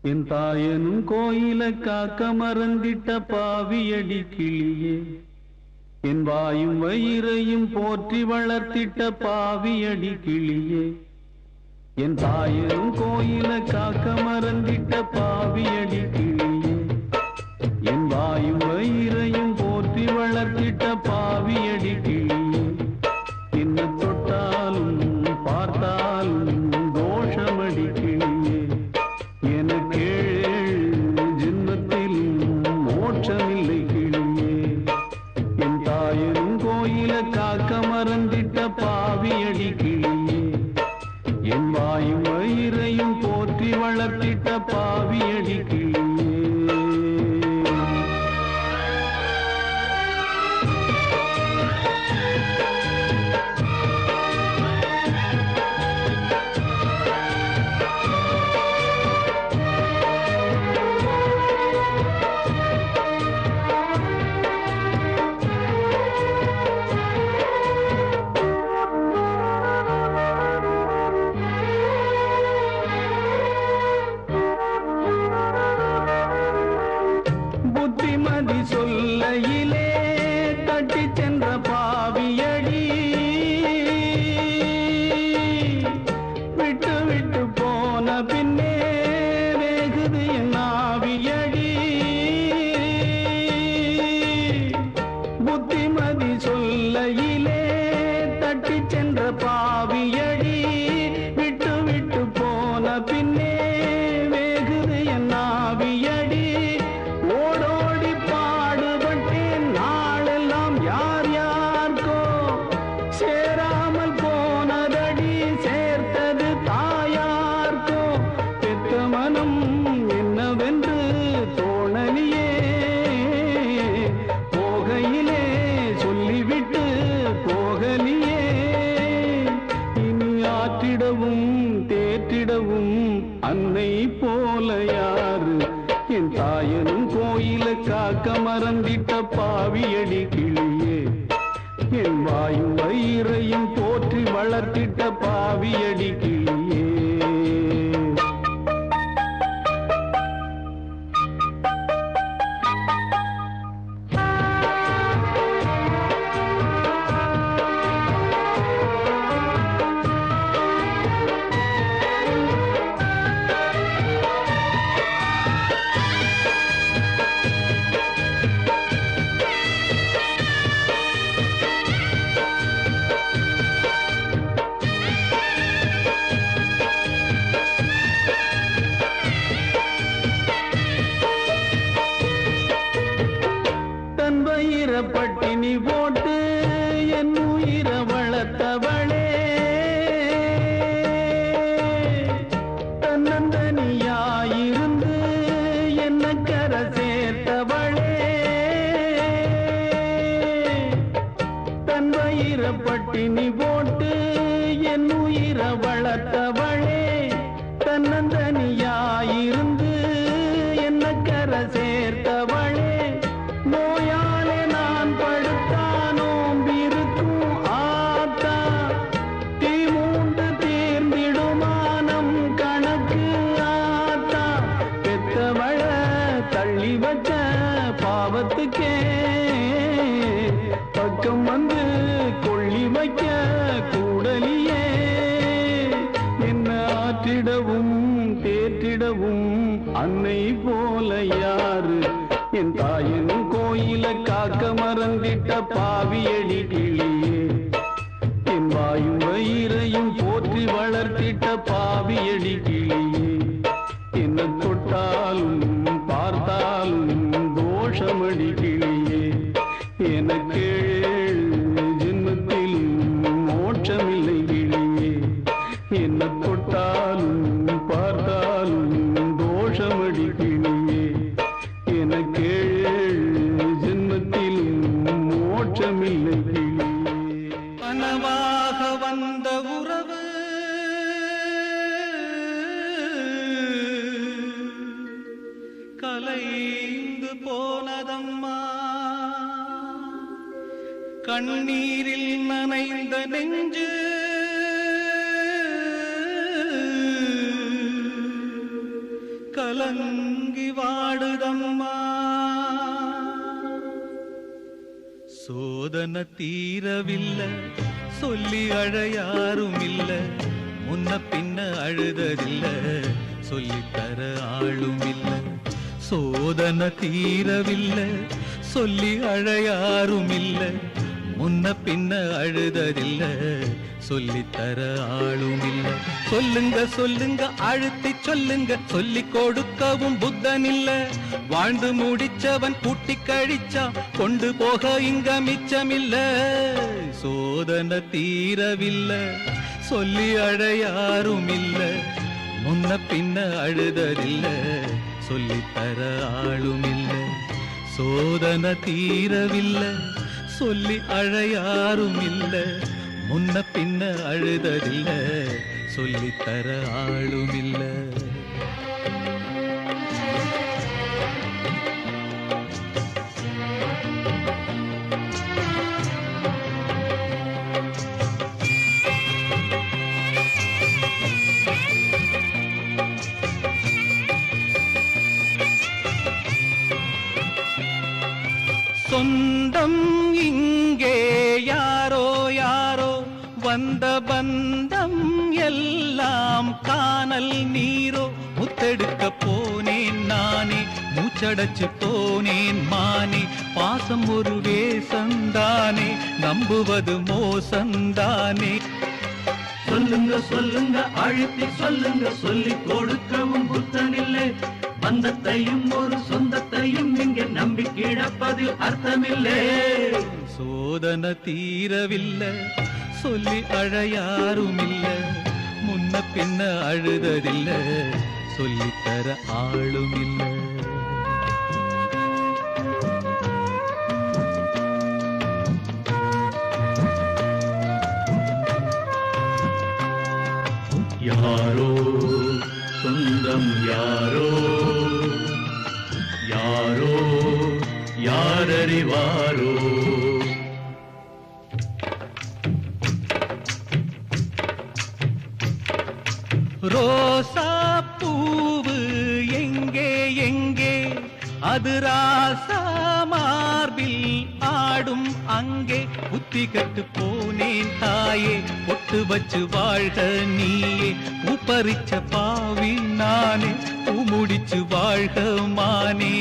என் தாயனும் கோயில காக்க மறந்திட்ட பாவியடி கிளியே, என் வாயும் வயிறையும் போற்றி வளர்த்திட்ட பாவியடி கிளியே, என் தாயனும் கோயில காக்க மறந்திட்ட பாவியடி கிளியே, என் வாயும் வயிறையும் போற்றி வளர்த்திட்ட பாவியடி கிளியே, என்ன தொட்டாலும் பார்த்தாலும் தோஷமடி கிளியே, எனக்கு ஜென்மத்திலும் மோட்சமில்லை கிளியே, என் தாயனும் கோயில காக்க மறந்திட்ட பாவியடி கிளியே, என் வாயும் வயிறையும் போற்றி வளர்த்திட்ட பாவியடி கிளியே. புத்திமதி சொல்லையிலே தட்டி சென்ற பாவியடி, விட்டு விட்டு போன பின்னே வேகுது என் ஆவியடி, புத்திமதி சொல்லையிலே தட்டி சென்ற பாவியடி, விட்டு விட்டு போன பின்னே வேகுது என் ஆவியடி, ஓடோடி பாடுபட்டேன் நாளெல்லாம் யார் யார்கோ சேராமல் போனதடி, சேர்த்தது தாயார்கோ, பெத்த மனம் என்னவென்று தோணலியே, போகையிலே சொல்லிவிட்டு போகலியே, இனி ஆற்றிடவும் தேற்றிடவும் அன்னை போல யாரு, என் தாயனும் கோயில காக்க மறந்திட்ட பாவியடி கிளியே, என் வாயும் வயிறையும் போற்றி வளர்த்திட்ட பாவியடி கிளியே. பட்டினி போட்டு என் உயிர வளர்த்தவளே, தன்னந்தனியாயிருந்து என்ன கர சேர்த்தவளே, தன் வயிற பட்டினி போட்டு என் உயிர வளர்த்தவளே, தன்னந்தனியாயிருந்து என்ன கர சேர்த்தவளே, நோயாலே நான் படுத்தானோம் இருக்கும் ஆத்தா, தீ மூண்டு தீர்ந்திடுமானம் கணக்கு ஆத்தா, பெத்தவள தள்ளி வச்ச பாவத்துக்கே பக்கம் வந்து கொள்ளி வைக்க கூடலியே, என்ன ஆற்றிடவும் தேற்றிடவும் அன்னை போல யாரு, என் தாயனும் கோயில காக்க மறந்திட்ட பாவியடி கிளியே, என் வாயும் வயிறையும் போற்றி வளர்த்திட்ட பாவியடி கிளியே, என்ன தொட்டாலும் பார்த்தாலும் தோஷமடி கிளியே, எனக்கு ஜென்மத்திலும் மோட்சமில்லை கிளியே, என்ன தொட்டாலும் பார்த்தாலும் தோஷமடி கிளியே, எனக்கு ஜென்மத்திலும் மோட்சமில்லை கிளியே. கனவாக வந்த உறவு கலைந்து போனதம்மா, கண்ணீரில் நனைந்த நெஞ்சு கல கலங்கி வாடுதம்மா. சோதனை தீரவில்லை சொல்லி அழ யாரும் இல்ல, முன்ன பின்ன அழுததில்ல சொல்லித்தர ஆளும் இல்ல. சோதனை தீரவில்லை சொல்லி அழ யாரும் இல்ல, முன்ன பின்ன அழுததில்ல சொல்லித்தர ஆளும் இல்ல. சொல்லுங்க சொல்லுங்க அழுத்தி சொல்லுங்க, சொல்லி கொடுக்கவும் புத்தன் இல்ல. வாழ்ந்து முடிச்சவன் கூட்டி கழிச்சா கொண்டு போக இங்க மிச்சமில்ல. சோதனை தீரவில்லை சொல்லி அழ யாரும் இல்ல, முன்ன பின்ன அழுததில்ல சொல்லித்தர ஆளும் இல்ல. சோதனை தீரவில்லை சொல்லி அழ யாரும் இல்ல, முன்ன பின்ன அழுததில்ல சொல்லித்தர ஆளும் இல்ல. சொந்தம் இங்கே யாரோ யாரோ, வந்த பந்தம் எல்லாம் காணல் நீரோ. முத்தெடுக்க போனேன் நானே, மூச்சடைச்சு போனேன் மானே. பாசம் ஒரு வேசந்தானே, நம்புவது மோசந்தானே. சொல்லுங்க சொல்லுங்க அழுத்தி சொல்லுங்க, சொல்லி கொடுக்கவும் புத்தனில்லை. பந்தத்தையும் ஒரு சொந்தத்தையும் இங்கே நம்பி கிடப்பதில் அர்த்தமில்லை. சோதனை தீரவில்லை சொல்லி அழ யாரும் இல்ல, முன்ன பின்ன அழுததில்ல சொல்லித்தர ஆளும் இல்ல. யாரோ சொந்தம் யாரோ யாரோ யாரறிவாரோ. ரோசா பூவு எங்கே எங்கே, அது ராசா மார்பில் ஆடும் அங்கே. புத்தி கட்டு போனேன் தாயே, பொட்டு வச்சு வாழ்க நீயே. பூப்பறிச்ச பாவி நானே, பூ முடிச்சு வாழ்க மானே.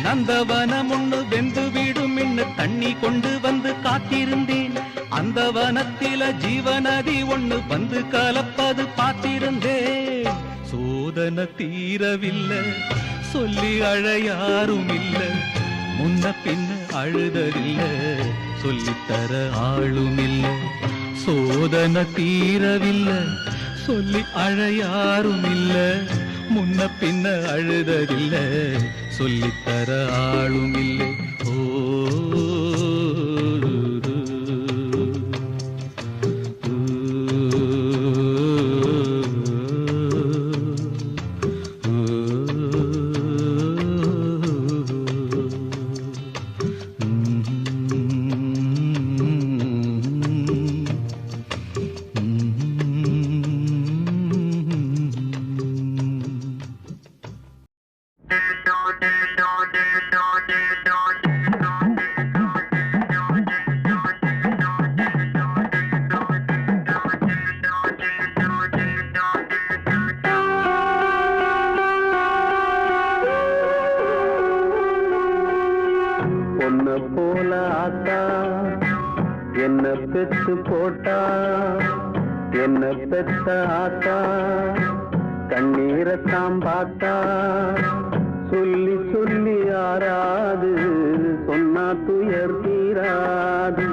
நந்தவனம் ஒண்ணு வெந்து விடும் இன்னு தண்ணி கொண்டு வந்து காத்திருந்தேன். அந்த வனத்தில ஜீவநதி ஒண்ணு வந்து கலப்பது பார்த்திருந்தேன். சோதனை தீரவில்லை சொல்லி அழ யாரும் இல்ல, முன்ன பின்ன அழுததில்ல சொல்லித்தர ஆளும் இல்ல. சோதனை தீரவில்லை சொல்லி அழ யாரும் இல்ல, முன்ன பின்ன அழுததில்ல சொல்லித்தர ஆளும் இல்லை. ஓ என்ன பெத்து போட்டா என்ன பெத்த ஆத்தா கண்ணீரத்தாம் பார்த்தா சொல்லி சொல்லி ஆறாது சொன்னா துயர் தீராது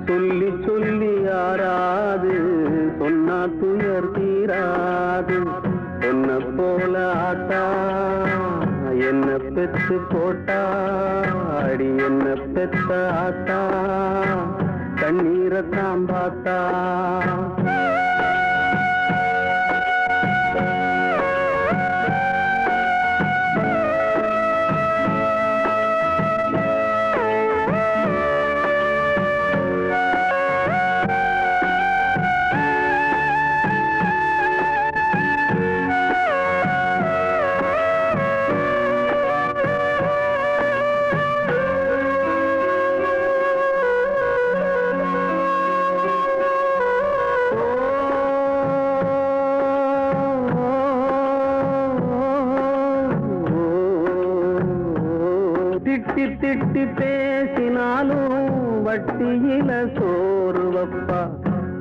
சொல்லி சொல்லி ஆறாது சொன்னா துயர் தீராது என்ன போல ஆத்தா என்ன பெத்து போட்டா அடி என்ன பெத்த ஆத்தா கண்ணீரத்தாம் பார்த்தா திட்டி திட்டி பேசினாலும் வட்டியில சோறு வப்பா.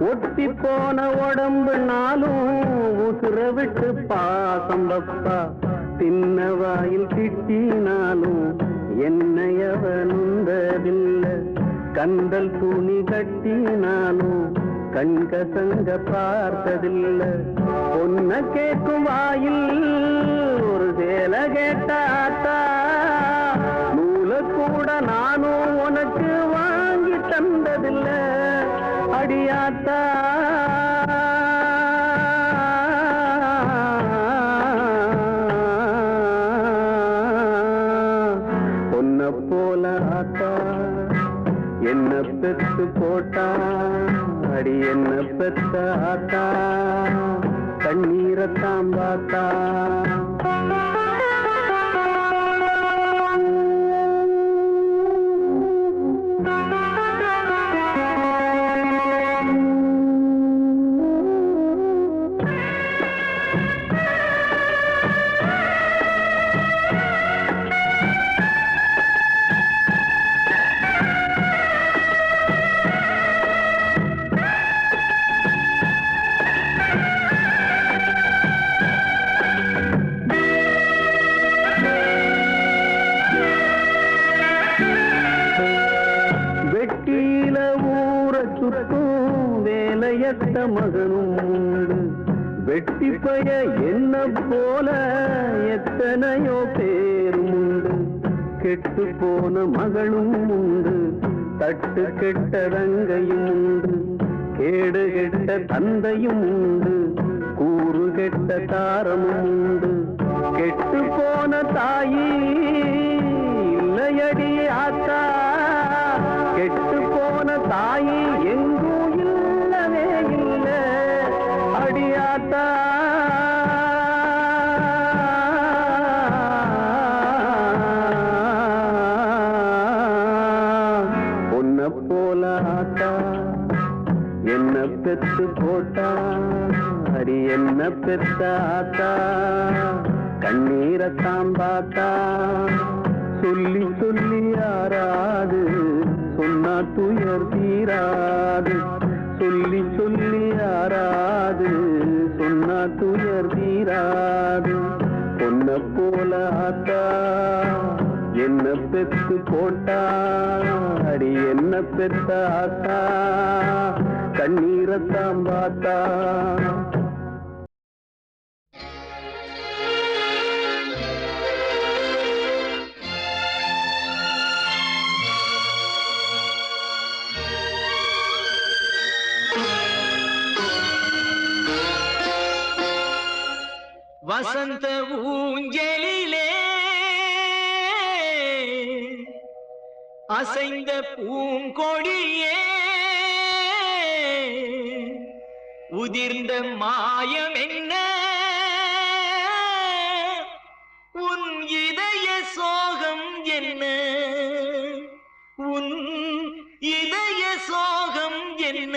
ஒட்டி போன உடம்புனாலும் உசுர விட்டு பாசம் வப்பா. சின்ன வாயில் திட்டினாலும் என்னையவனுந்ததில்லை. கந்தல் துணி கட்டினாலும் கண்கசங்க பார்த்ததில்லை. பொன்ன கேட்கும் வாயில் ஒரு சேல கேட்டாத்தா, நூல கூட நானும் உனக்கு வாங்கி தந்ததில்லை. அடியாத்தா பொன்ன போல ஆத்தா என்ன பெத்து போட்டா. அடி என்ன பெத்த ஆத்தா கண்ணீரத்தான் பார்த்தா. வேலையற்ற மகனும் உண்டு. வெட்டி பய என்ன போல எத்தனையோ பேரும் உண்டு. கெட்டு போன மகளும் உண்டு, தட்டு கெட்ட தங்கையும் உண்டு. கேடு கெட்ட தந்தையும் உண்டு, கூறு கெட்ட தாரமும் உண்டு. கெட்டு போன தாயி இல்லையடி ஆத்தா, கெட்டு போன தாயி எங்கும் இல்லவே இல்லை. அடியாத்தா பொன்ன போல ஆத்தா என்ன பெத்து போட்டா. அடி என்ன பெத்த ஆத்தா கண்ணீரத்தான் பார்த்தா. சொல்லி சொல்லி யாராது சொன்னா துயர் தீராது. சொல்லி சொல்லி யாராது சொன்னா துயர் தீராது. பொன்ன போல ஆத்தா என்ன பெத்து போட்டா. அடி என்ன பெத்த ஆத்தா கண்ணீரத்தான் பார்த்தா. வசந்த ஊஞ்சலிலே அசைந்த பூங்கொடியே, உதிர்ந்த மாயம் என்ன உன் இதய சோகம் என்ன, உன் இதய சோகம் என்ன.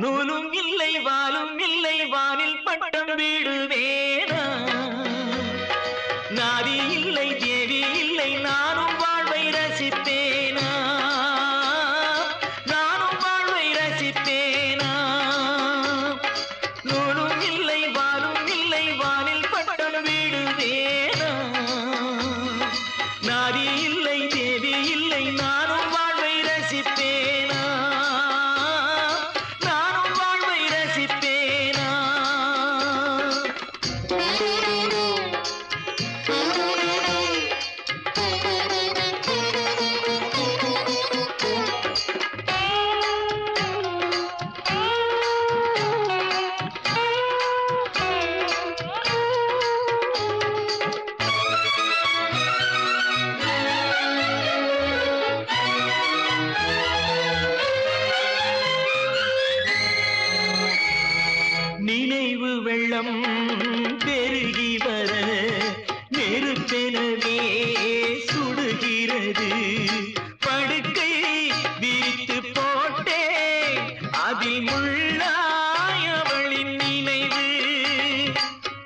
நூலும் இல்லை வாலும் இல்லை வானில் பட்டம் வீடுவேனா. நாதி இல்லை தேவி இல்லை நானும் வாழ்வை ரசிப்பேனா. நானும் வாழ்வை ரசிப்பேனா. நூலும் இல்லை வாலும் இல்லை வானில் பட்டம் வீடுவேனா. நாதி இல்லை தேவி இல்லை நானும் வாழ்வை ரசிப்பேனா. நினைவு வெள்ளம் பெருகி வர நெருப்பெனவே சுடுகிறது. படுக்கை விரித்து போட்டே அதில் முள்ளாய் அவளின் நினைவு.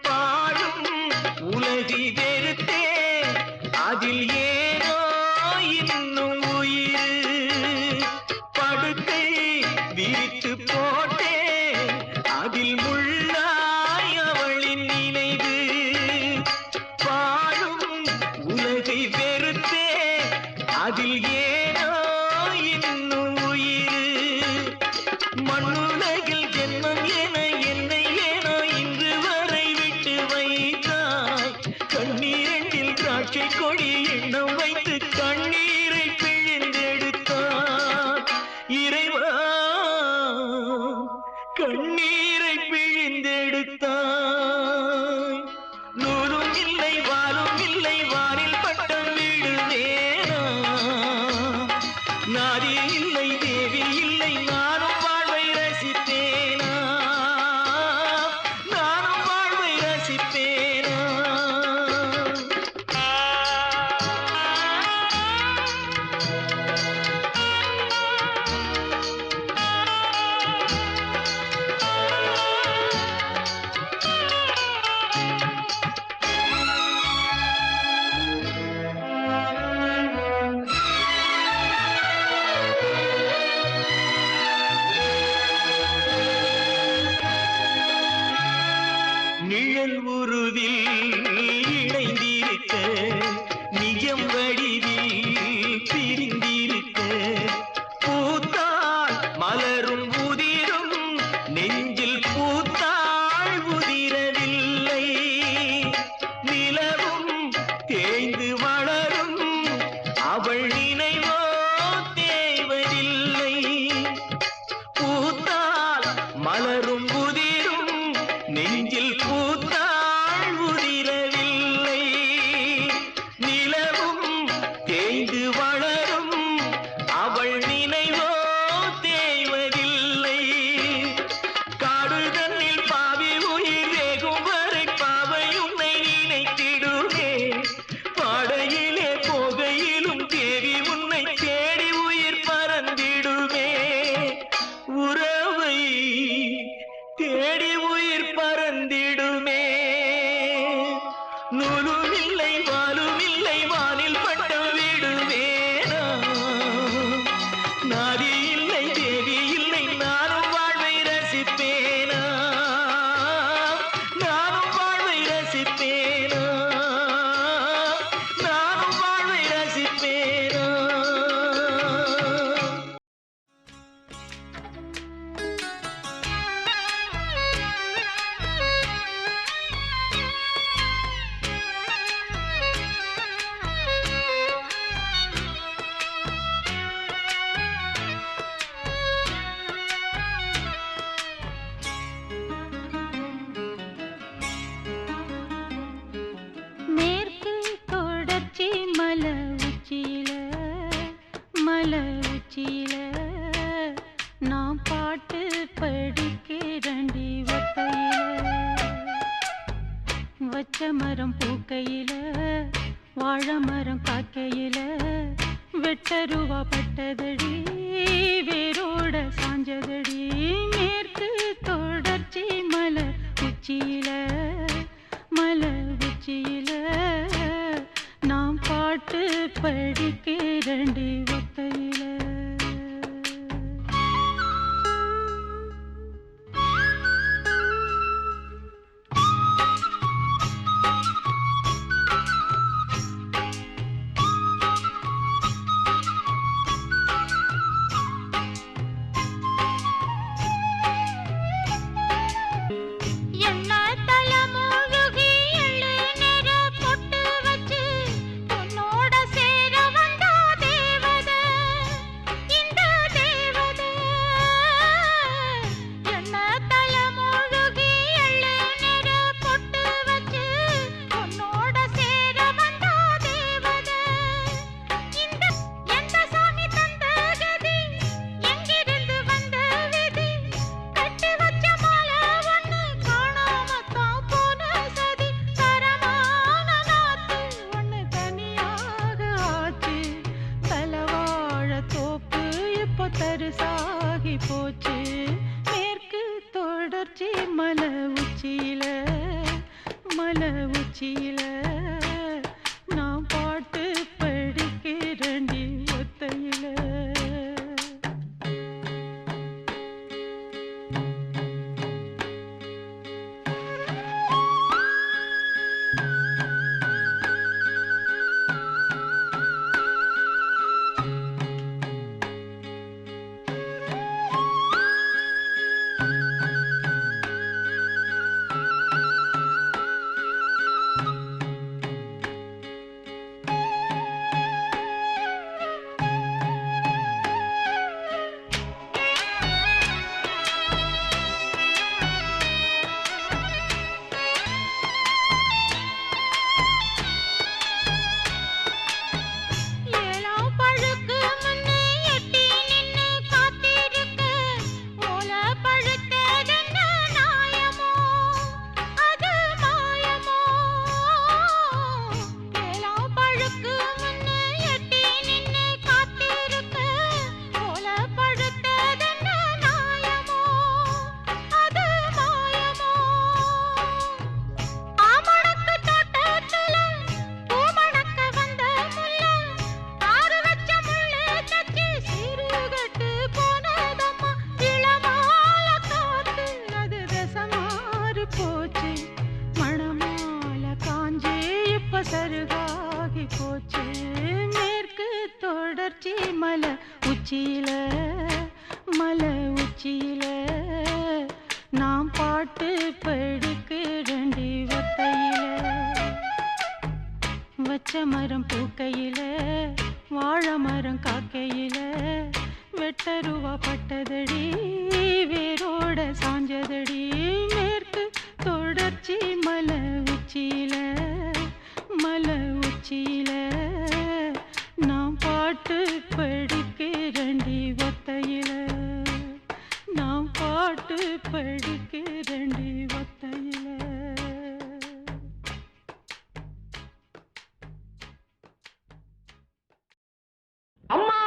பாடும் உலகிலே நிழல் உருவில் இணைந்திருக்க நிஜம் வடிவில் பிரிந்திருக்க பூத்தாள் மலரும் உதிரும் நெஞ்சில் பூத்தாள் உதிரவில்லை நிலவும் தேய்ந்து வளரும் அவள் நினைவோ தேய்வதில்லை பூத்தாள் மலரும் உதிரும் நெஞ்சில் பூத்தாள் உதிரவில்லை நிலவும் தேய்ந்து வளரும் அவள் நினைவோ தேய்வதில்லை காடுதன்னில் பாவி உயிர் வேகும் வரை பாவை உன்னை நினைத்திடுமே பாடையிலே போகையிலும் தேவி உன்னை தேடி உயிர் பறந்திடுமே உறவை தேடி உயிர் பறந்திடுமே நூலும் இல்லை வாலும் இல்லை வானில் பட்டம் விடுவேனா நாதி இல்லை தேவி இல்லை நானும் வாழ்வை ரசிப்பேனா நானும் வாழ்வை ரசிப்பேனா நானும் வாழ்வை ரசிப்பேனா மேற்கு தொடர்ச்சி மலை உச்சியில நான் பாட்டு படிக்கிறண்டி ஒத்தையில வச்ச மரம் பூக்கையில வாழை மரம் காக்கையில வெட்டருவா பட்டதடி வேரோட சாஞ்சதடி மேற்கு தொடர்ச்சி மலை உச்சியில நான் பாட்டு படிக்கிறண்டி ஒத்தையில என்ன தலைமுழுகி எள்ளு நிற பொட்டு வச்சு உன்னோட சேர வந்தா தேவதை இந்த தேவதை என்ன தலைமுழுகி எள்ளு நிற பொட்டு வச்சு உன்னோட சேர வந்தா தேவதை இந்த எந்த சாமி தந்த கதி எங்கிருந்து வந்த விதி கட்டி வச்ச மாலை ஒண்ணு காணாமத்தான் போன சதி தரமான நாத்து ஒண்ணு தனியாக ஆச்சு தலவாழ தோப்பு இப்போ தரிசாகி போச்சு மேற்கு தொடர்ச்சி மலை உச்சியில நான் பாட்டு படிக்கிறண்டி ஒத்தையில உச்சியில மலை உச்சியில நாம் பாட்டு படிக்கிறண்டி ஒத்தையில வச்ச மரம் பூக்கையில வாழை மரம் காக்கையில வெட்டருவா பட்டதடி வேரோட சாஞ்சதடி மேற்கு தொடர்ச்சி மலை உச்சியில மலை உச்சியில நாம் பாட்டு படிக்கிறண்டி ஒத்தையில நாம் பாட்டு படிக்கிறண்டி ஒத்தையில. அம்மா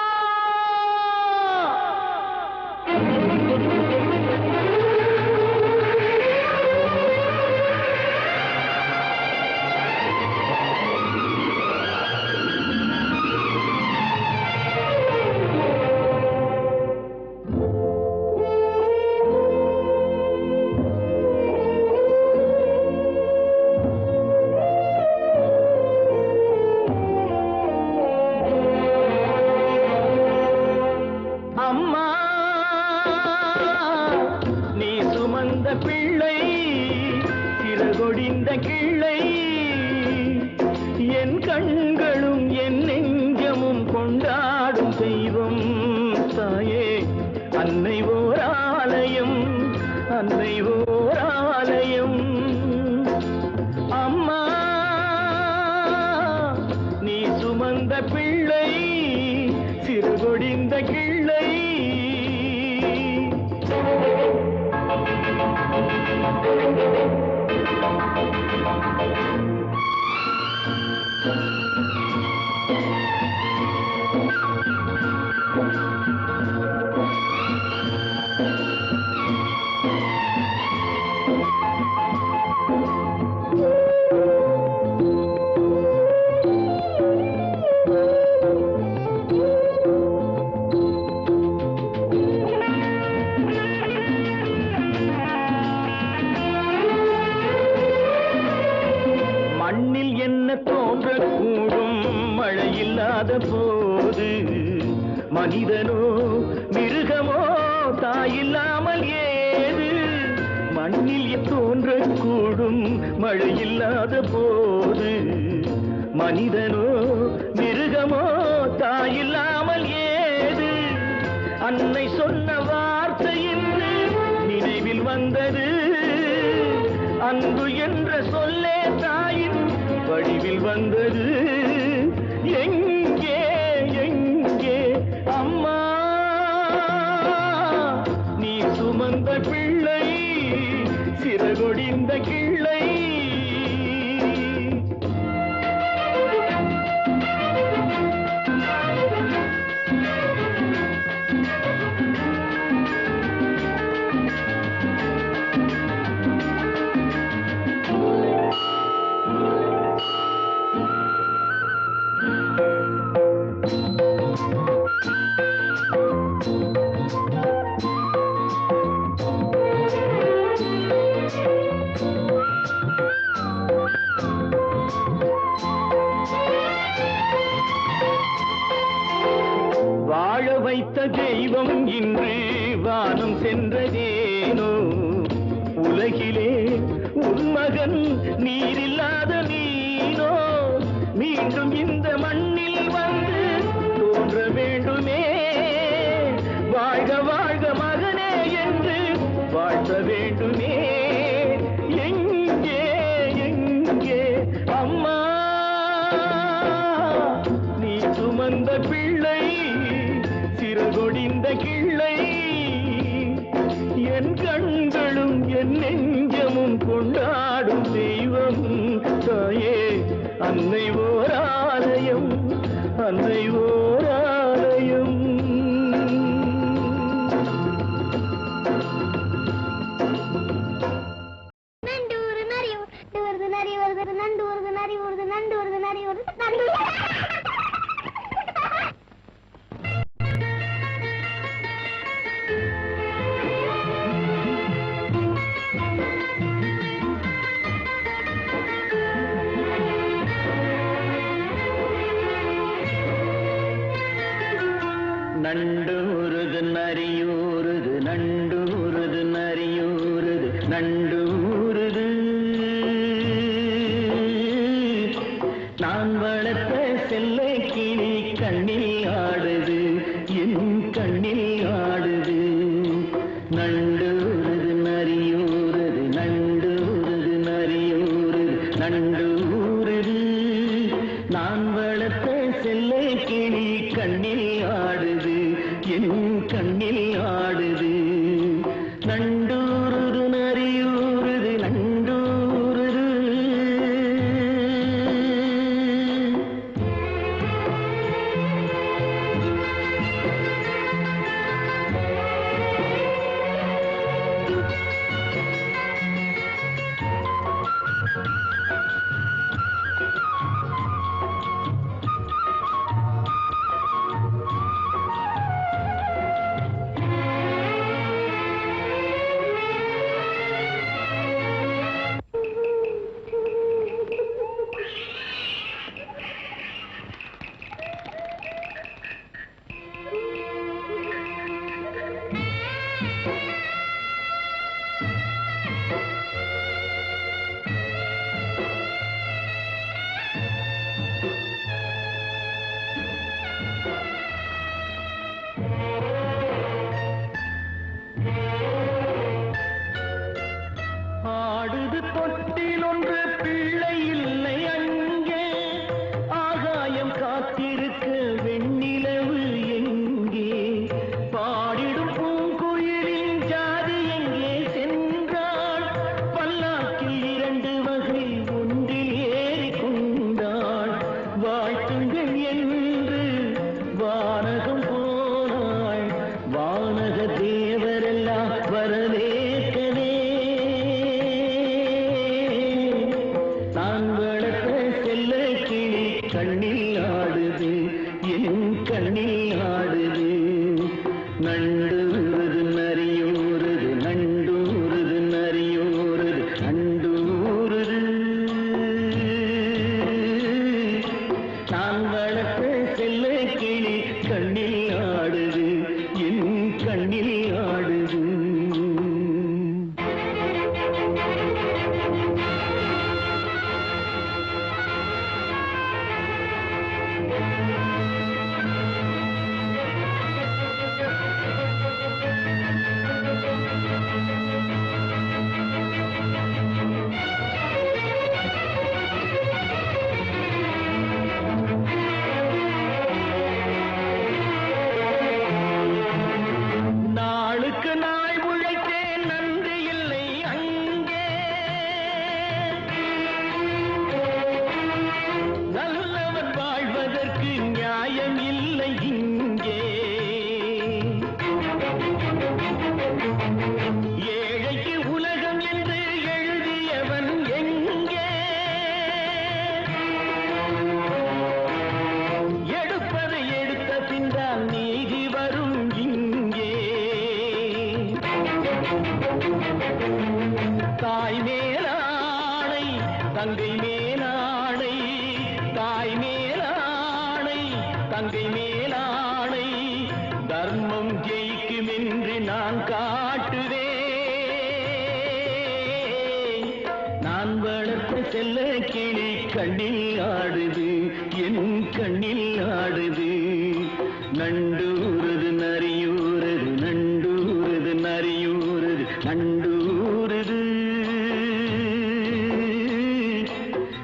மனிதனோ மிருகமோ தாயில்லாமல் ஏது மண்ணில் தோன்றக்கூடும் மழையில்லாத போது மனிதனோ மிருகமோ தாயில்லாமல் ஏது அன்னை சொன்ன வார்த்தை என்று நினைவில் வந்தது அன்பு என்ற சொல்லே தாயின் வடிவில் வந்தது எங்கே எங்கே அம்மா நீ சுமந்த பிள்ளை சிறகொடிந்த கிள்ளை வைத்த தெய்வம் இன்று வானம் சென்றதேனோ உலகிலே உன்மகன் நீரில்லாத நீனோ மீண்டும் இந்த மண்ணில் வந்து தோன்ற வேண்டுமே வாழ்க வாழ்க மகனே என்று வாழ்த்த வேண்டுமே எங்கே எங்கே அம்மா நீ சுமந்த பிள்ளை சிறகொடிந்த கிள்ளை என் கண்களும் என் நெஞ்சமும் கொண்டாடும் தெய்வம் தாயே அன்னை ஓர் ஆலயம் அன்னை ஓர் ஆலயம் நண்டூர் நரி வருது நரி வருது நண்டு வருது நரி வருது நண்டு வருது நரி வருது நண்டு நண்டூருது நரியூருது நண்டூருது நரியூருது நண்டூருது நான் வளர்த்த செல்ல கிளி கண்ணில் ஆடுது என் கண்ணில் ஆடுது நண்டூருது நரியூருது நண்டூருது நரியூருது நண்டூருது நான் வளர்த்த செல்ல கிளி கண்ணில் ஆடுது என் கண்ணில் ஆடுது நண்டூருது நரியூருது நண்டூருது ஆடுது தொட்டில் ஒன்று பிள்ளை இல்லை அங்கே ஆகாயம் காத்திருக்க வெண்ணிலவு எங்கே பாடிடும் பூங்குயிலின் ஜாதி எங்கே சென்றாள் பல்லாக்கில் 2 வகை ஒன்றில் ஏறி கொண்டாள் வாழ்த்துங்கள் என்று வானகம் போனாள் வானக தேவரெல்லாம் வரவேற்கவே நான் வளர்த்த செல்ல கிளி கண்ணில் ஆடுது என் கண்ணில் ஆடுது நண்டூருது நரியூருது நண்டூருது நரியூருது நண்டூருது நான் வளர்த்த செல்ல கிளி கண்ணில் ஆடுது என் கண்ணில் ஆடுது நாளுக்கு நாள் உழைத்தேன் நன்றி இல்லை அங்கே நல்லவன் வாழ்வதற்கு நியாயம் இல்லை இங்கே ஏழைக்கு உலகம் என்று எழுதியவன் எங்கே எடுப்பதை எடுத்த பின்னால் நீதி வரும் இங்கே தாய் மேலாணை தங்கை மேலாணை தாய் மேலாணை தங்கை மேலாணை தர்மம் ஜெயிக்கும் என்று நான் காட்டுவேன் நான் வளர்த்த செல்ல கிளி கண்ணில் ஆடுது என் கண்ணில் ஆடுது நண்டூருது நரியூருது நண்டூருது நரியூருது நண்டூருது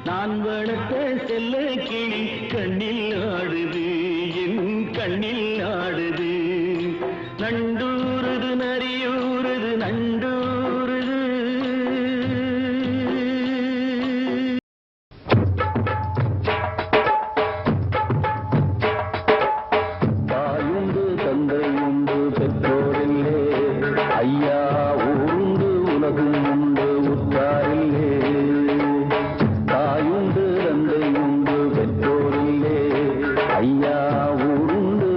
நான் வளர்த்த செல்ல கிளி கண்ணில் ஆடுது என் கண்ணில் ஆடுது நண்டூருது நரியூருது நண்டூருது தாயுண்டு தந்தையுண்டு பெற்றோரில்லே ஐயா ஊருண்டு உலகும் உண்டு உற்றாரில்லே தாயுண்டு தந்தையுண்டு பெற்றோரில்லே ஐயா ஊருண்டு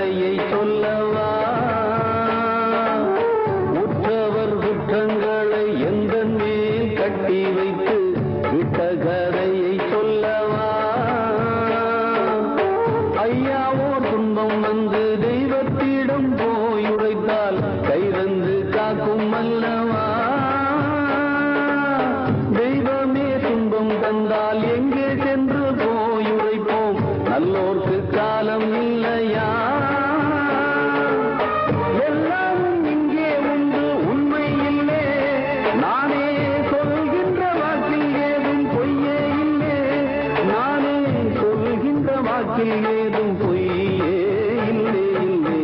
கதையை சொல்லவா உற்றவர் குற்றங்களை எந்த மேல் கட்டி வைத்து விட்ட கதையை சொல்லவா ஐயாவோ துன்பம் வந்து தெய்வத்திடம் போய் உரைத்தால் கைதந்து காக்கும் அல்லவா தெய்வமே துன்பம் தந்தால் எங்கே சென்று போய் உரைப்போம் நல்லோர்க்கு காலம் இல்லையா எல்லாம் இங்கே உண்டு உண்மை இல்லை நானே சொல்கின்ற வாக்கில் ஏதும் பொய்யே இல்லை நானே சொல்கின்ற வாக்கில் ஏதும் பொய்யே இல்லை இல்லை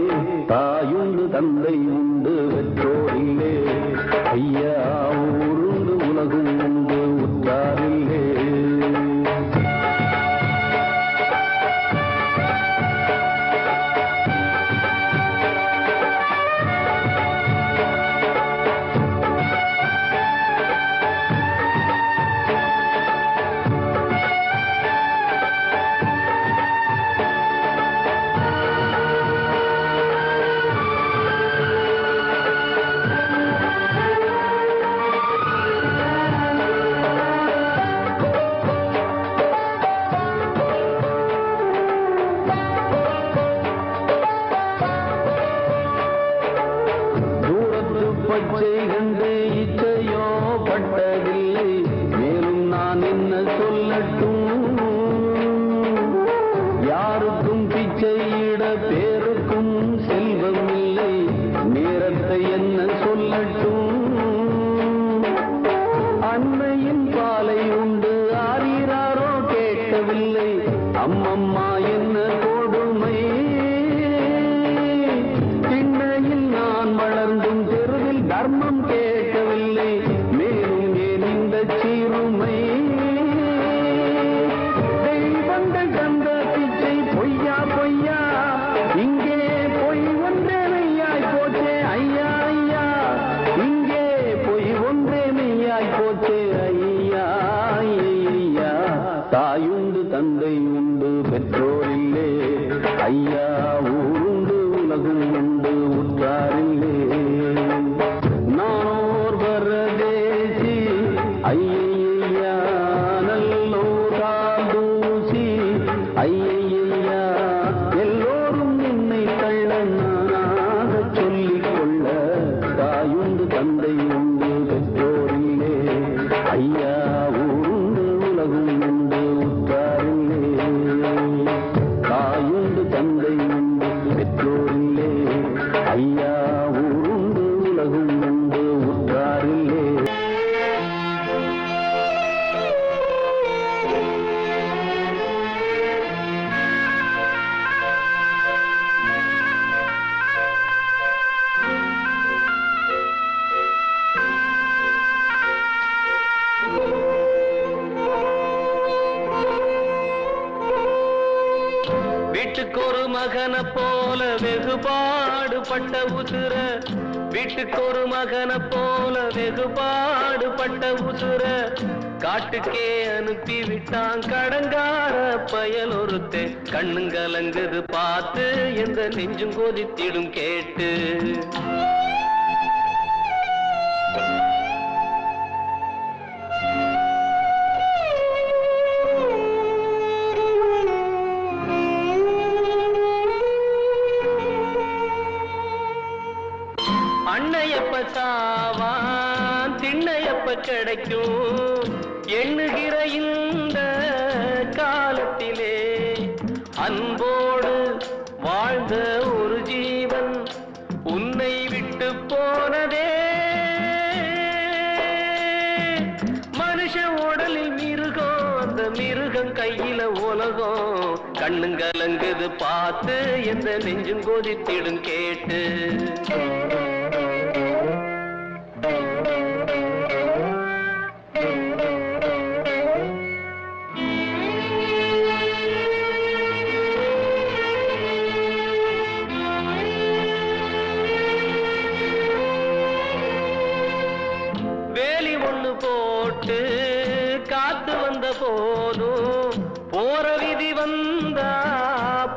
தாயுண்டு தந்தை உண்டு பெற்றோர் இல்லை ஐயா ஊருண்டு உலகும் உண்டு உற்றாரில்லை பச்சை கண்டு இச்சையோ பட்டதில்லை மேலும் நான் என்ன சொல்லட்டும் யாருக்கும் பிச்சையிட பேருக்கும் செல்வம் இல்லை நேரத்தை என்ன சொல்லட்டும் அன்னையின் பாலை உண்டு ஆரீராரோ கேட்கவில்லை அம்மம்மா என்ன கொடுமை திண்ணையில் நான் வளர்ந்தும் தர்மம் கேட்கவில்லை மேலும் ஏன் இந்த சீருமை தெய்வங்கள் தந்த பிச்சை பொய்யா பொய்யா இங்கே பொய் ஒன்றே மெய்யாய் போச்சே ஐயா ஐயா இங்கே பொய் ஒன்றே மெய்யாய் போச்சே ஐயா ஐயா தாயுண்டு தந்தை உண்டு பெற்றோரில்லே ஐயா ஊருண்டு உலகம் உண்டு உற்றாரில்லே நானோர் பரதேசி ஐயா நல்லோரால் தூசி ஐயா எல்லோரும் என்னை கள்ளனாக சொல்லிக் கொள்ள தாயுண்டு தந்தை உண்டு பெற்றோரில்லே ஐயா ஊருண்டு உலகம் உண்டு உற்றாரில்லே தாயுண்டு தந்தை உண்டு பெற்றோரில்லே ஐயா ஊருண்டு உலகம் உண்டு உற்றாரில்லே வீட்டுக்கு ஒரு மகனை போல வெகுபாடுபட்ட உசுர வீட்டுக்கு ஒரு மகனை போல வெகுபாடுபட்ட உசுர காட்டுக்கே அனுப்பி விட்டான் கடங்கார பயல் ஒருத்தே கண்ணுங்கலங்குது பார்த்து எந்த நெஞ்சும் கொதித்திடும் கேட்டு அன்னையப்ப சாவான் திண்ணையப்ப கிடைக்கும் எண்ணுகிற இந்த காலத்திலே அன்போடு வாழ்ந்த ஒரு ஜீவன் உன்னை விட்டு போனதே மனுஷ உடலில் மிருகம் அந்த மிருகம் கையில உலகம் கண்ணுங்கலங்குது பார்த்து எந்த நெஞ்சும் கொதித்திடும் கேட்டு வேலி ஒண்ணு போட்டு காத்து வந்த போதும் போற விதி வந்தா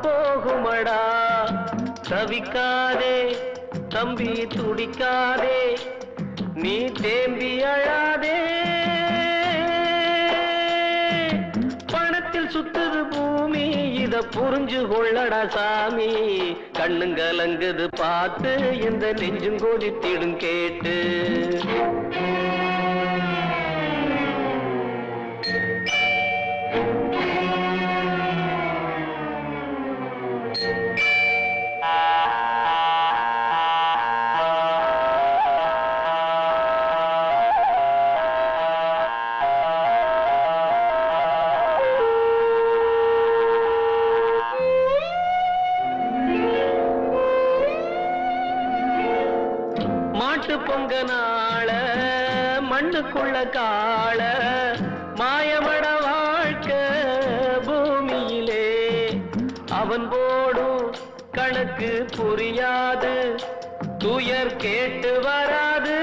போகுமடா தவிக்காதே தம்பி துடிக்காதே நீ தேம்பி அழாதே பணத்தில் சுத்துது பூமி இத புரிஞ்சு கொள்ளடா சாமி கண்ணுங்கலங்குது பார்த்து எந்த நெஞ்சும் கொதித்திடும் கேட்டு பொங்க நாள மண்ணுக்குள்ள காள மாயமட வாழ்க்கை பூமியிலே அவன் போடும் கணக்கு புரியாது துயர் கேட்டு வராது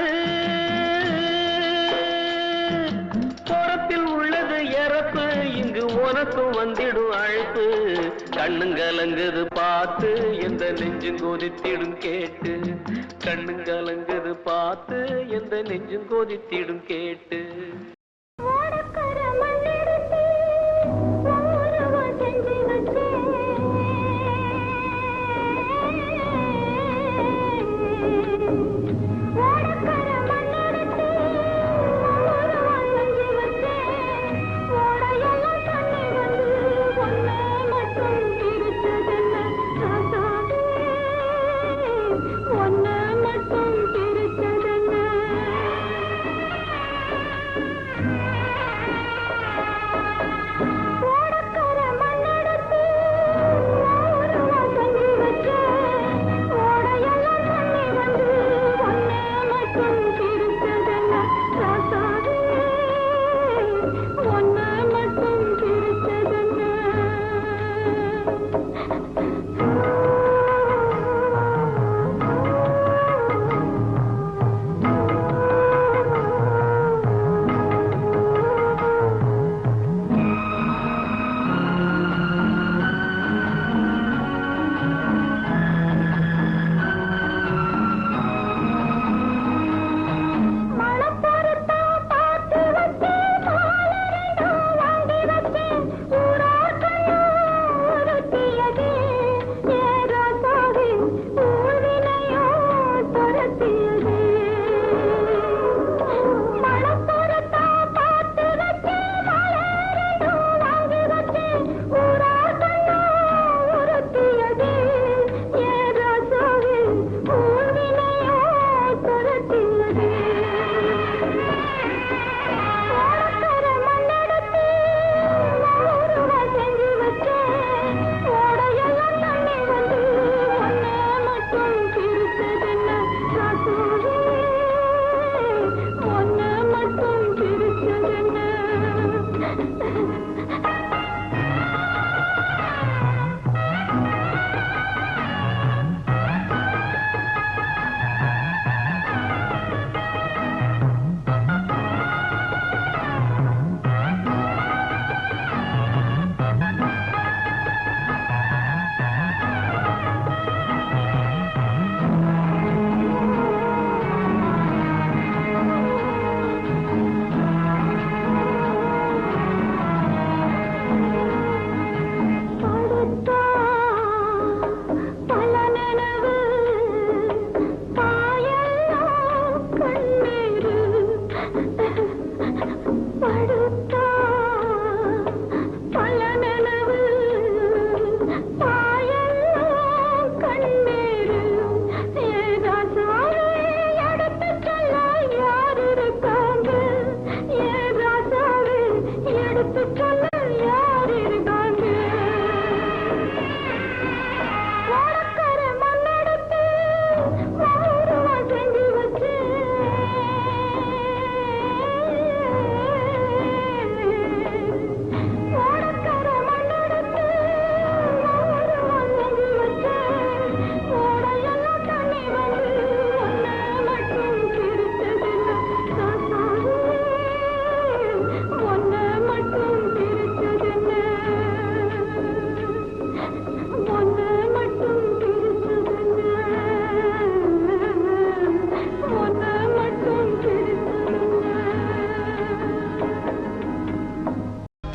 பொறப்பில் உள்ளது இறப்பு இங்கு உனக்கும் வந்திடும் அழைப்பு கண்ணுங்கலங்குது பார்த்து எந்த நெஞ்சும் கொதித்திடும் கேட்டு கண்ணுங்கலங்குது பார்த்து எந்த நெஞ்சும் கொதித்திடும் கேட்டு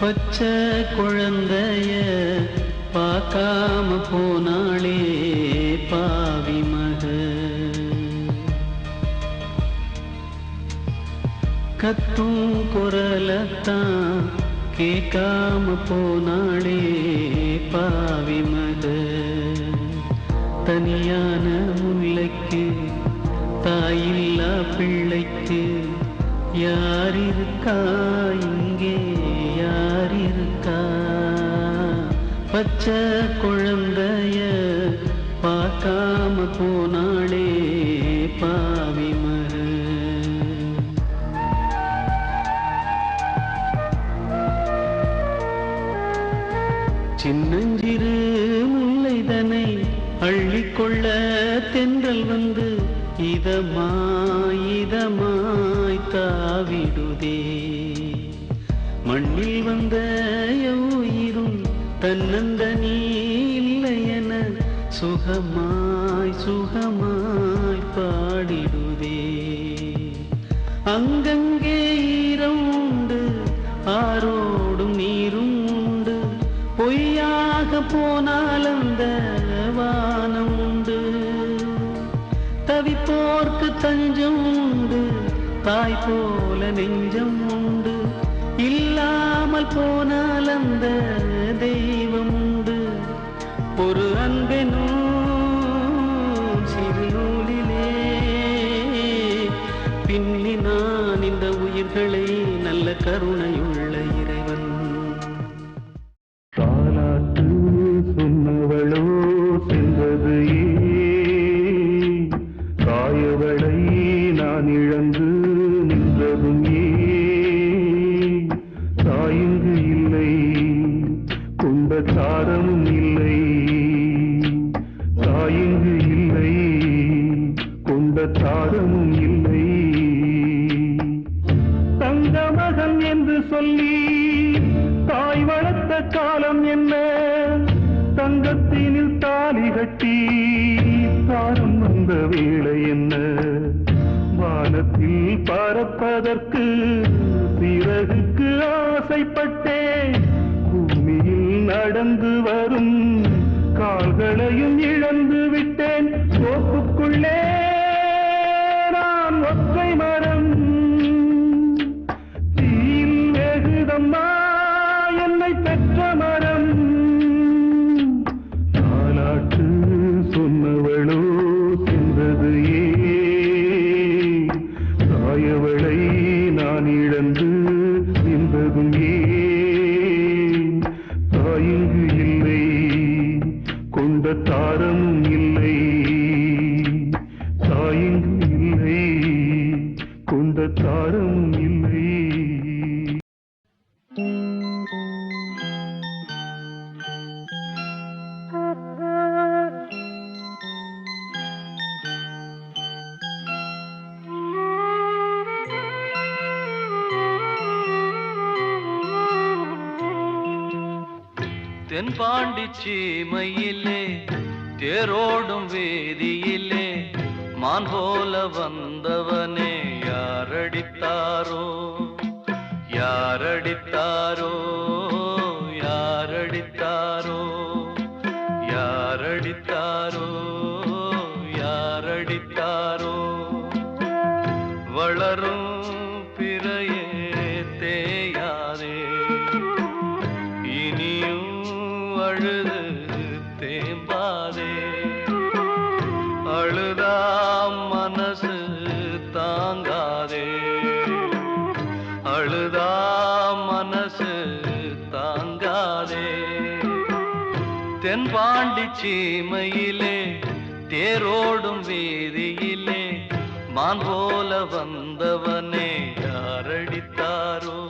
பச்சை குழந்தைய பார்க்காம போனாளே பாவி மக. கத்தும் குரலத்தான் கேட்காம போனாளே பாவி மக. தனியான முல்லைக்கு தாயில்லா பிள்ளைக்கு யார் இருக்கா இங்கே யார் இருக்கா? பச்சை குழந்தைய பார்க்காம போனாளே பாவி மக. சின்னஞ்சிறு முல்லைதனை அள்ளிக்கொள்ள தென்றல் வந்து இதமாய் தாவிடுதே. மண்ணில் வந்த உயிரும் தன்னந்தனி இல்லையென சுகமாய் பாடிடுதே. அங்கங்கே ஈரம் உண்டு ஆரோடும் நீரும் உண்டு. பொய்யாக போனால் அந்த வானம் உண்டு. தவிப்போர்க்கு தஞ்சம் உண்டு தாய் போல நெஞ்சம் உண்டு. இல்லாமல் போனால் அந்த தெய்வம் உண்டு. ஒரு அன்பெனும் சிறு நூலிலே பின்னி நான் இந்த உயிர்களை நல்ல கருணையுள்ள இறைவன். தாலாட்டு சொன்னவளோ சென்றது தாயவளை நான் இழந்து நின்றதும் தாயிங்கு இல்லை கும்பச்சாரமும் இல்லை. தாயிங்கு இல்லை கும்பச்சாரமும் இல்லை. தங்க மகன் என்று சொல்லி தாய் வளர்த்த காலம் என்ன? தங்கத்தினில் தாலி கட்டி தாரம் வந்த வேளை என்ன? வானத்தில் பறப்பதற்கு சிறகுக்கு ஆசைப்பட்டேன். பூமியில் நடந்து வரும் கால்களையும் இழந்து விட்டேன். தோப்புக்குள்ளே நான் ஒற்றை மரம் தீயில் வேகுதம்மா என்னை பெற்ற மரம். தாலாட்டு சொன்னவளோ சென்றது தாயவளை நான் இழந்து நின்றதும் தாயிங்கு இல்லை கொண்ட தாரமும் இல்லை. தாயிங்கு இல்லை கொண்ட தாரமும் இல்லை. தென்பாண்டி சீமையிலே தேரோடும் வேதியிலே மான் போல வந்தவனே யாரடித்தாரோ யாரடித்தாரோ யாரடித்தாரோ யாரடித்தாரோ யாரடித்தாரோ? வளரும் பிறையே தேயாதே இனியும் அழுது தேம்பாதே. அழுதாம் மனசு தாங்காதே அழுதாம் மனசு தாங்காதே. தென்பாண்டி சீமையிலே தேரோடும் வீதியிலே மான் போல வந்தவனே யாரடித்தாரோ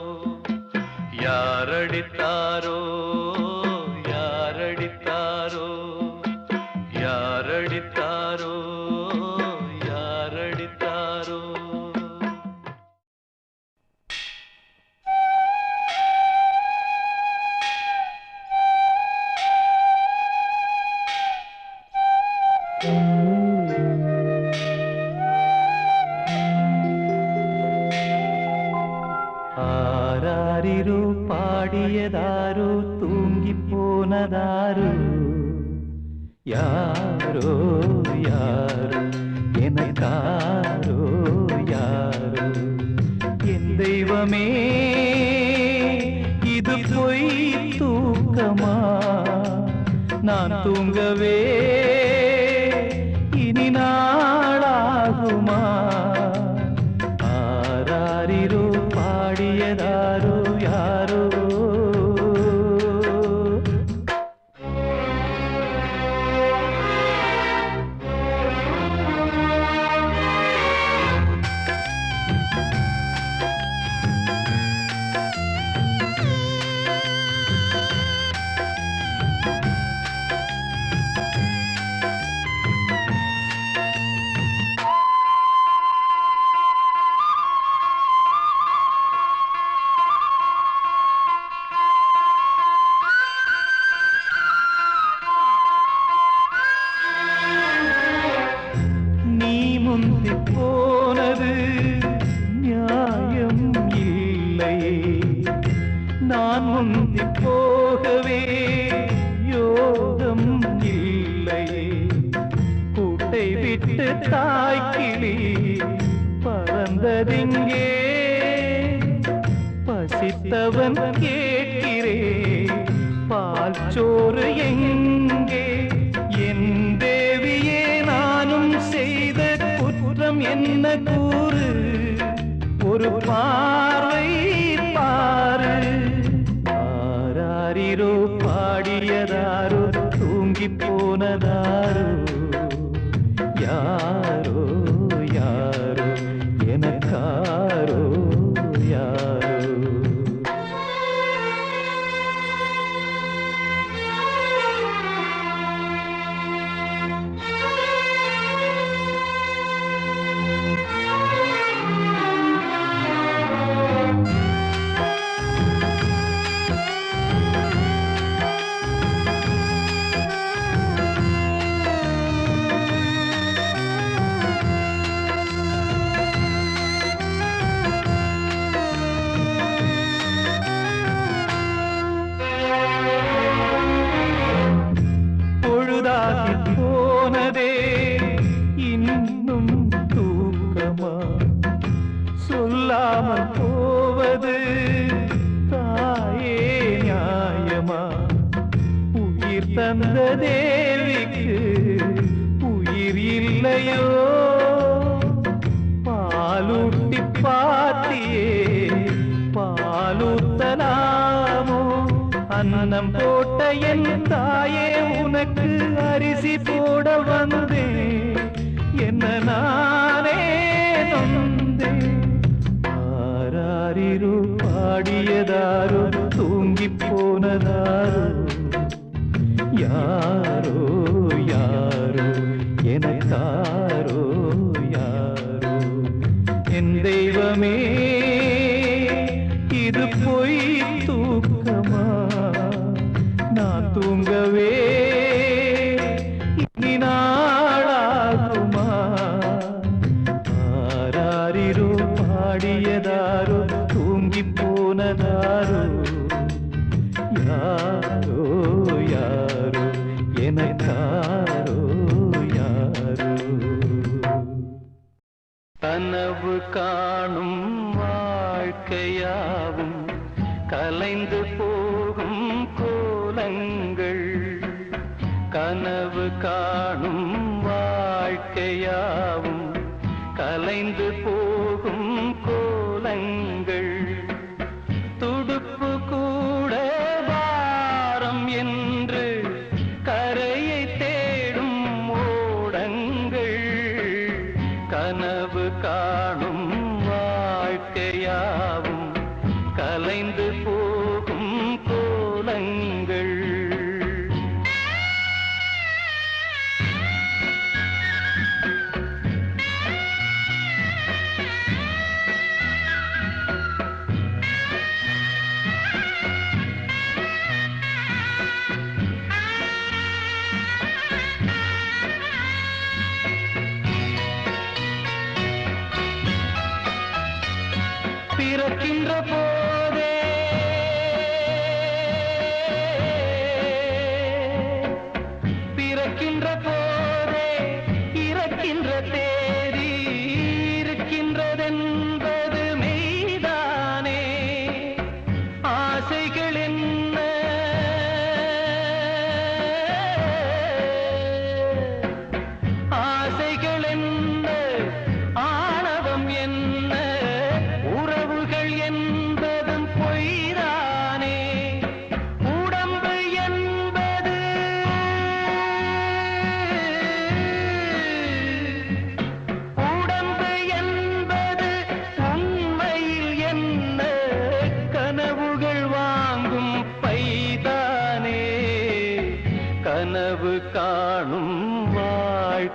யாரடித்தாரோ யாரடித்தாரோ யாரடித்தாரோ யாரடித்தாரோ? ஆராரிரோ பாடியதாரோ தூங்கி போனதாரோ யாரோ யாரோ எனக்காரோ யாரோ என் தெய்வமே இது பொய் தூக்கமா நான் தூங்கவே இனி நாளாகுமா ஆராரிரோ பாடியதாரோ யாரோ போனது நியாயம் இல்லை நான் முந்தி போகவே யோகம் இல்லை கூட்டை விட்டு தாய்க்கிளி பறந்ததிங்கே பசித்தவன் கேட்கிறே பால் சோறு எங்கே என் தேவியே நானும் செய்த குற்றம் என்ன கூறு ஒரு பார்வை பாரு ஆராரிரோ பாடியதாரோ தூங்கி போனதாரோ யாரோ யாரோ எனக்காரோ யாரோ போனதே இன்னும் தூக்கமா சொல்லாமல் போவது தாயே நியாயமா உயிர் தந்த தேவிக்கு உயிர் இல்லையோ பாலூட்டி பாத்தியே பாலூத்தலாமோ அன்னம் போட்ட என் தாயே உனக்கு அரிசி போட வந்தேன் என்ன நானே நொந்தேன் ஆராரிரோ பாடியதாரோ தூங்கி போனதாரோ யாரோ யாரோ எனக்காரோ யாரோ என் தெய்வமே இது பொய் தூக்கமா நான் தூங்கவே இனி நாளாகுமா ஆராரிரோ பாடியதாரோ தூங்கி போனதாரோ யாரோ யாரோ எனக்காரோ யாரோ கனவு காணும் வாழ்க்கையாவும் கலைந்து போகும் கோலங்கள் கனவு காணும் வாழ்க்கையாவும் கலைந்து போகும் கோலங்கள் துடுப்பு கூட வாரம் என்று கரையை தேடும் ஓடங்கள் கனவு காணும் வாழ்க்கையாவும் கலைந்து போகும் கோலங்கள் பிறக்கின்ற போதே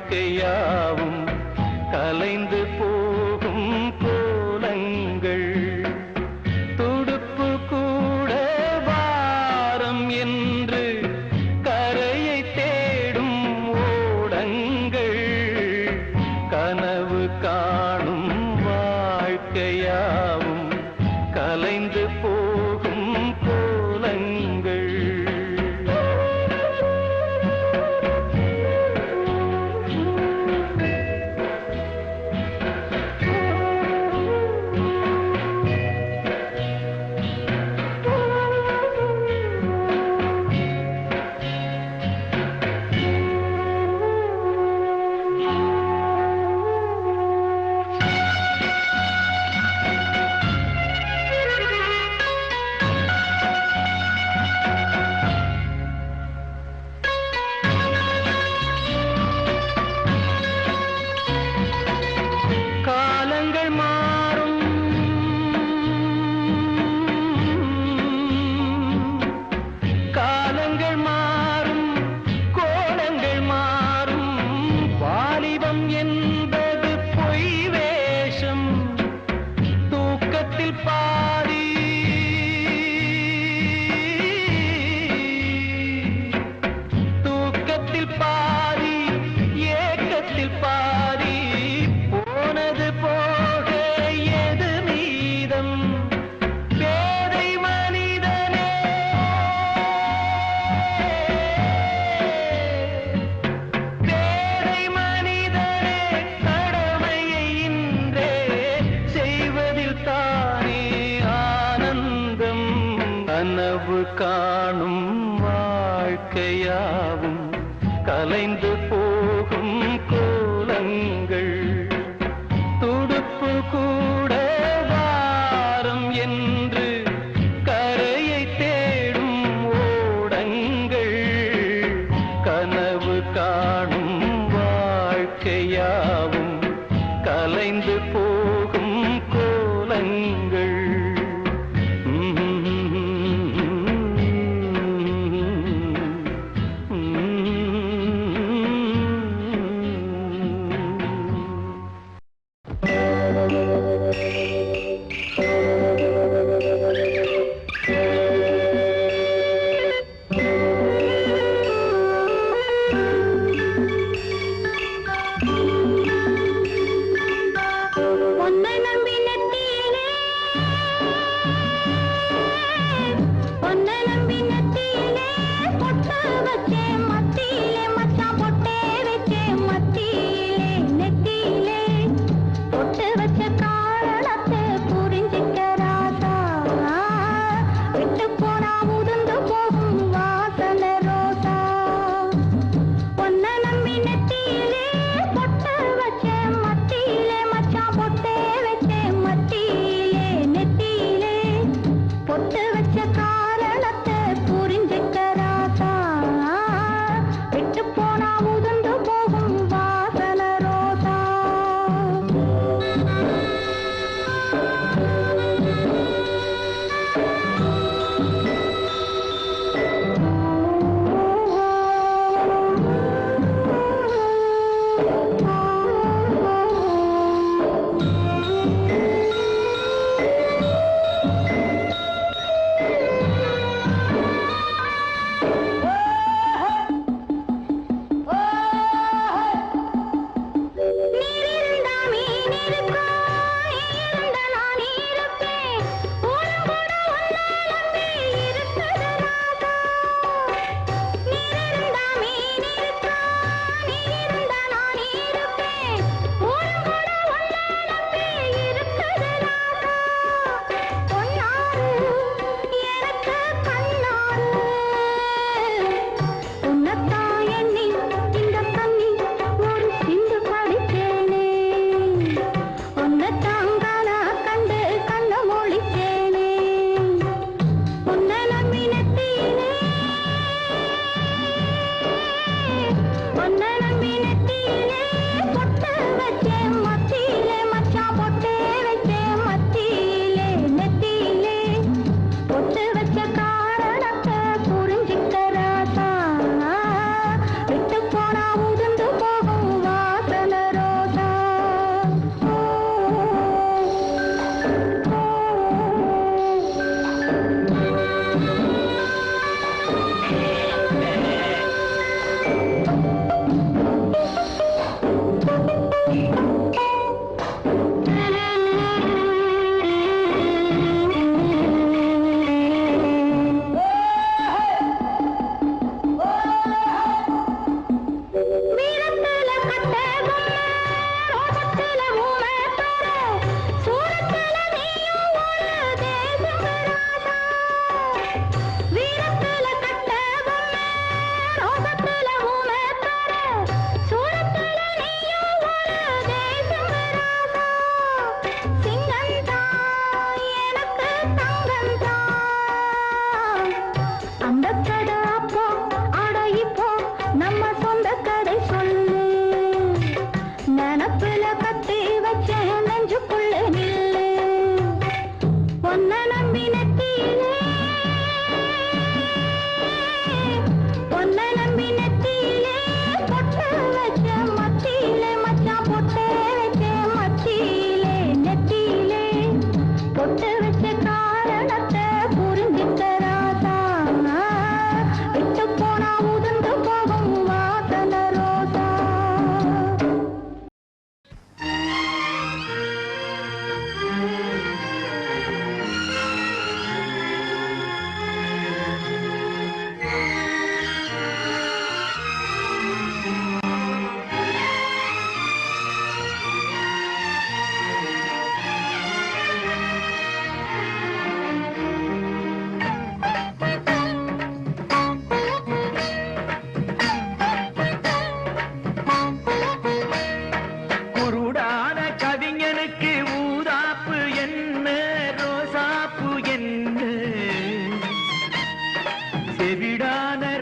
வாழ்க்கையாவும் கலைந்து போகும் கோலங்கள் துடுப்பு கூட வாரம் என்று கரையை தேடும் ஓடங்கள் கனவு காணும் வாழ்க்கையாவும் கலைந்து போகும் கோலங்கள் காலங்கள் மாறும் காலங்கள் மாறும் கோலங்கள் மாறும் வாலிபம் என்பது பொய் வேஷம் தூக்கத்தில் பாதி தூக்கத்தில் பாதி ஏக்கத்தில் பாதி போனது போக எது மீதம் பேதை மனிதனே பேதை மனிதனே கடமையை இன்றே செய்வதில் தானே ஆனந்தம் கனவு காணும் வாழ்க்கையாவும் கலைந்து போகும் கோலங்கள் துடுப்பு கூட வாரம் என்று கரையை தேடும் ஓடங்கள் கனவு காணும் வாழ்க்கையாவும் கலைந்து போகும் கோலங்கள்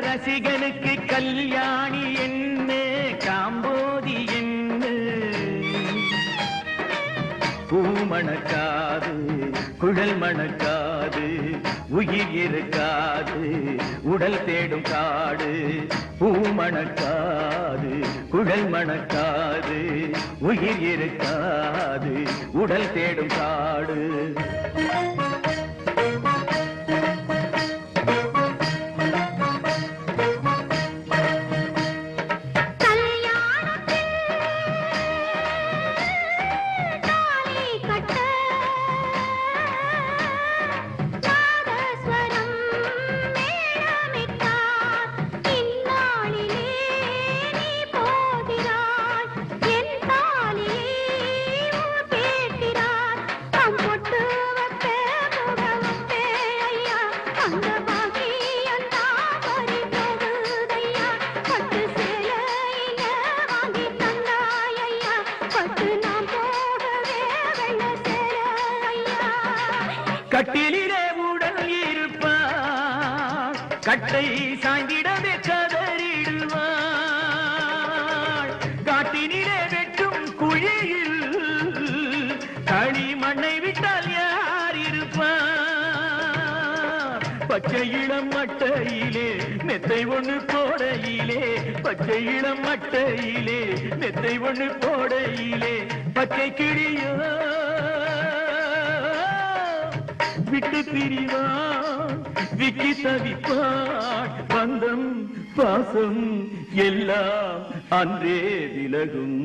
ரசிகனுக்கு கல்யாணி என்ன காம்போதி என்ன பூ மணக்காது குழல் மணக்காது உயிர் இருக்காது உடல் தேடும் காடு பூ மணக்காது குழல் மணக்காது உயிர் இருக்காது உடல் தேடும் காடு கட்டிலே உடல் இருப்பாள் கட்டை சாய்ந்திடவே கதறிடுவாள் காட்டினிலே வெட்டும் குழியில் களி மண்ணை விட்டால் யார் இருப்பார் பச்சை இளம் மட்டையிலே மெத்தை ஒண்ணு போடையிலே பச்சை இளம் மட்டையிலே மெத்தை ஒண்ணு போடையிலே பச்சை கிளியோ விட்டு பிரிவான் விக்கி தவிப்பான் பந்தம் பாசம் எல்லாம் அன்றே விலகும்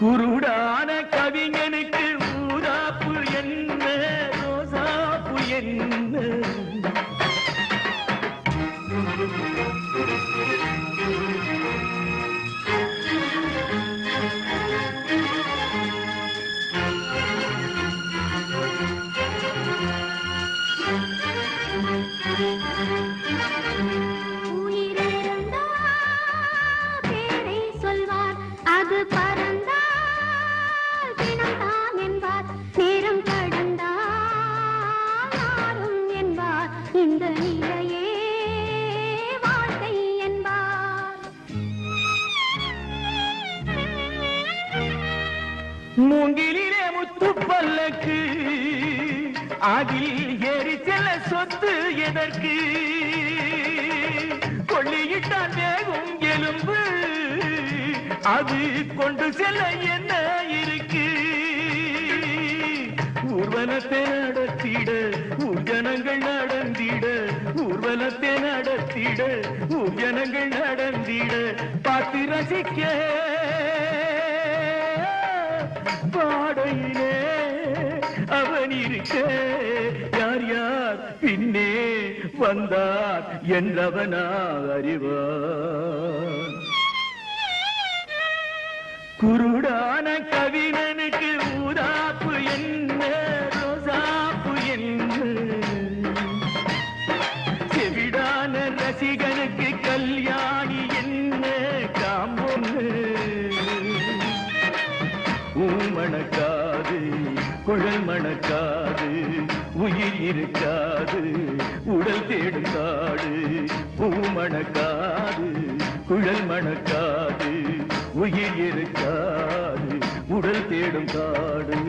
குருடான கவிஞனுக்கு ஊதாப்பு என்ன ரோசாப்பு என்ன மூங்கிலே முத்து பல்லக்கு அதில் ஏறி செல்ல சொத்து எதற்கு கொள்ளியிட்டால் வேகும் எலும்பு அது கொண்டு செல்ல என்ன இருக்கு ஊர்வலத்தை நடத்திட ஊர்ஜனங்கள் நடந்திட ஊர்வலத்தை நடத்திட ஊர்ஜனங்கள் நடந்திட பார்த்து ரசிக்க பாடையிலே அவன் இருக்க யார் யார் பின்னே வந்தார் என்றவனா அறிவார். குருடான கவிஞனுக்கு ஊதாப்பு என்ன ரோசாப்பு என்ன, செவிடான ரசிகனுக்கு கல்யாணி என்ன காம்பொன்னு. மணக்காது குழல் மணக்காது உயிர் இருக்காது உடல் தேடும் காடு. பூ மணக்காது குழல் மணக்காது உயிர் இருக்காது உடல் தேடும் காடு.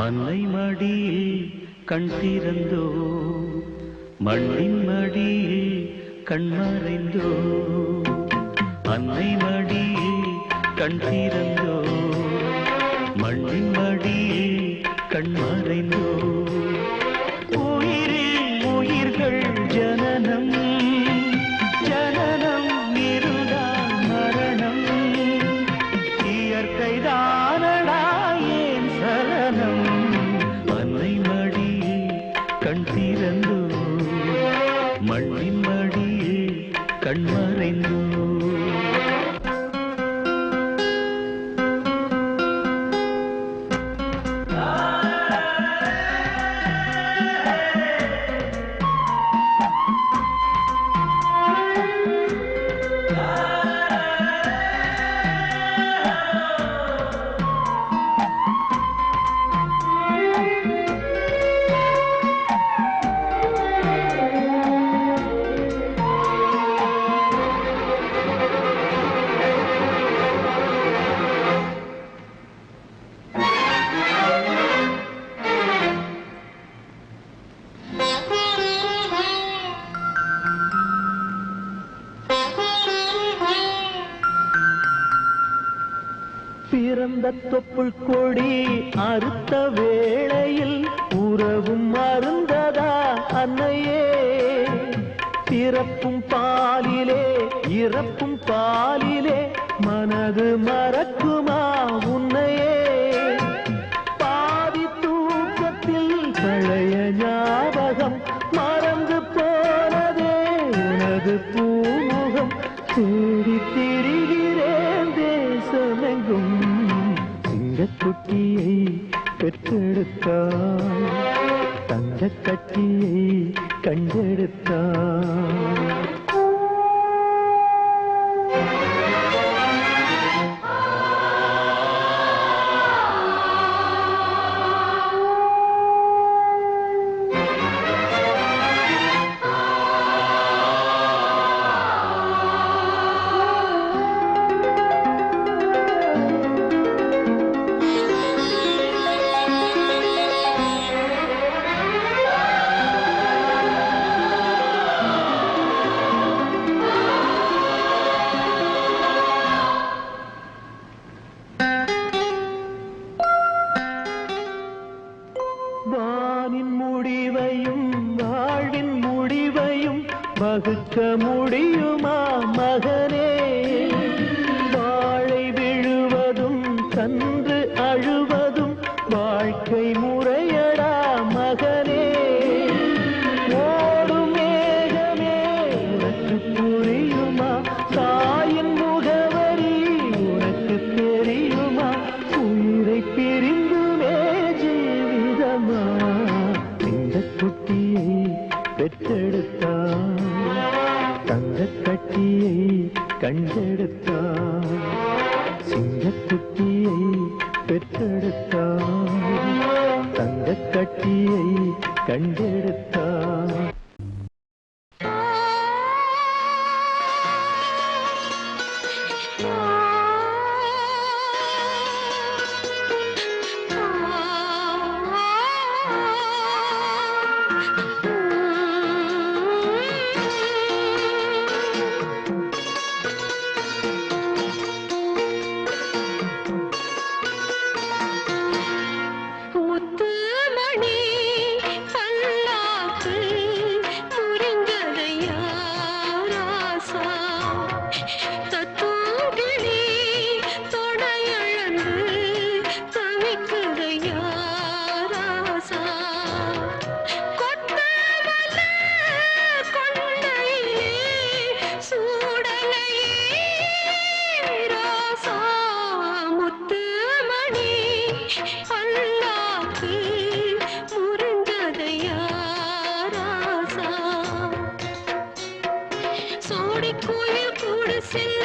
அன்னை மடியில் கண் திறந்தோ மண்ணின் மடியில் கண்மறைந்தோ. அன்னை மடியில் கண் திறந்தோ மண்ணின் மடியில் கண்மறைந்தோ. உயிரில் உயிர்கள் ஜனனம் ஜனனம் இருதான் மரணம். இயற்கைதானடா ஏன் சலனம். அன்னை மடியில் கண் திறந்தோ மண்ணின் மடியில் கண்மறைந்தோ. பிறந்த தொப்புள் கொடி அறுத்த வேளையில் உறவும் மருந்ததா அன்னையே. பிறப்பும் பாலிலே இறப்பும் பாலிலே மனது மறக்குமா உன்னையே. பாதி தூக்கத்தில் பழைய ஞாபகம் மறந்து போனதே உனது பூமுகம். தேடி திரிகிறேன் தேசமெங்கும் சிங்கக்குட்டியை பெற்றெடுத்தாள் தங்கக் கட்டியை கண்டெடுத்தாள். வானின் முடிவையும் வாழ்வின் முடிவையும் வகுக்க முடியுமா மகனே. வாழை விழுவதும் கன்று அழுவதும் வாழ்க்கை முறையடா மகனே. ஓடும் மேகமே உனக்கு புரியுமா, தாயின் முகவரி உனக்கு தெரியுமா. உயிரை பிரிந்துமே ஜீவிதமா இந்த குட்டியை பெற்றெடுத்தான் தங்கக் கட்டியை கண்டெடுத்தான். சிங்கக்குட்டியை பெற்றெடுத்தான் தங்கக் கட்டியை கண்டெடுத்தான். முத்துமணி செல்ல